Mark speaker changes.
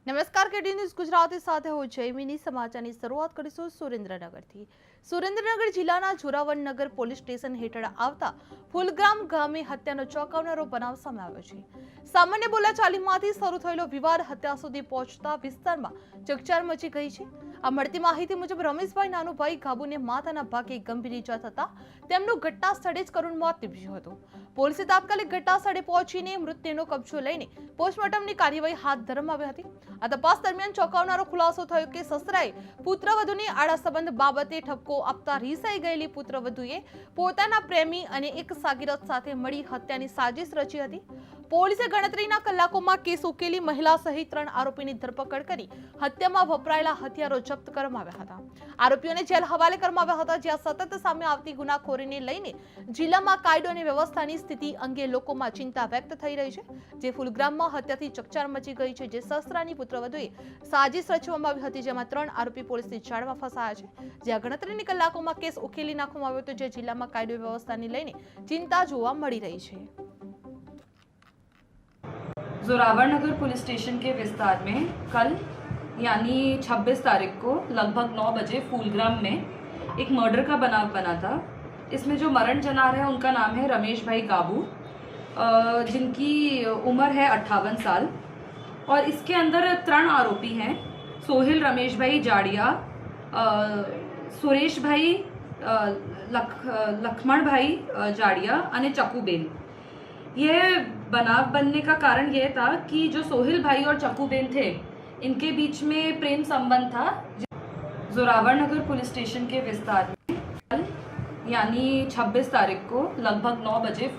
Speaker 1: નમસ્કાર, કેડી ન્યૂઝ ગુજરાતી સાથે હું જયમિની. સમાચારની શરૂઆત કરીશું સુરેન્દ્રનગરથી. સુરેન્દ્રનગર જિલ્લાના જોરાવરનગર પોલીસ સ્ટેશન હેઠળ આવતા ફૂલગ્રામ ગામે હત્યાનો ચોંકાવનારો બનાવ સામે આવ્યો છે. સામાન્ય બોલાચાલીમાંથી શરૂ થયેલો વિવાદ હત્યા સુધી પહોંચતા વિસ્તારમાં ચકચાર મચી ગઈ છે. આ મળતી માહિતી મુજબ રમેશભાઈ નાનુભાઈ ગાબુને માથાના ભાગે ગંભીર ઈજા થતા તેમનું ઘટના સ્થળે જ કરુણ મોત નીપજ્યું હતું. પોલીસે તાત્કાલિક ઘટના સ્થળે પહોંચીને મૃતદેહનો કબજો લઈને પોસ્ટમોર્ટમની કાર્યવાહી હાથ ધરવામાં આવી હતી. આ તપાસ દરમિયાન ચોંકાવનારો ખુલાસો થયો કે સસરાએ પુત્રવધુની આડા સંબંધ બાબતે ઠપકો આપતા રીસાઈ ગયેલી પુત્રવધુએ પોતાના પ્રેમી અને એક સાગીરથ સાથે મળી હત્યાની સાજિશ રચી હતી. પોલીસે ગણતરીના કલાકોમાં કેસ ઉકેલી મહિલા સહિત 3 આરોપીની ધરપકડ કરી હત્યામાં વપરાયેલા હથિયારો જપ્ત કરવામાં આવ્યા હતા. આરોપીઓને જેલ હવાલે કરવામાં આવ્યા હતા, જ્યાં સતત સામે આવતી ગુનાખોરીને લઈને જિલ્લામાં કાયદો અને વ્યવસ્થાની સ્થિતિ અંગે લોકોમાં ચિંતા વ્યક્ત થઈ રહી છે. જે ફૂલગ્રામમાં હત્યાથી ચકચાર મચી ગઈ છે. જે સસરાની પુત્રવધુએ સાજિશ રચવામાં આવી હતી, જેમાં 3 આરોપી પોલીસની જાળમાં ફસાયા છે. જ્યાં ગણતરીની કલાકોમાં કેસ ઉકેલી નાખવામાં આવ્યો હતો, જે જિલ્લામાં કાયદો વ્યવસ્થાને લઈને ચિંતા જોવા મળી રહી છે.
Speaker 2: जोरावरनगर पुलिस स्टेशन के विस्तार में कल यानी 26 तारीख को लगभग 9 बजे फूलग्राम में एक मर्डर का बनाव बना था. इसमें जो मरण जनार है उनका नाम है रमेश भाई गाबू, जिनकी उम्र है 58 साल. और इसके अंदर 3 आरोपी हैं: सोहेल रमेश भाई जाड़िया, सुरेश भाई लक्ष्मण भाई जाड़िया અને ચકુબેન. ये बनाव बनने का कारण ये था कि जो सोहेल भाई और चकूबेन थे, इनके बीच में प्रेम संबंध था. जोरावरनगर पुलिस स्टेशन के विस्तार में कल यानी 26 तारीख को लगभग 9 बजे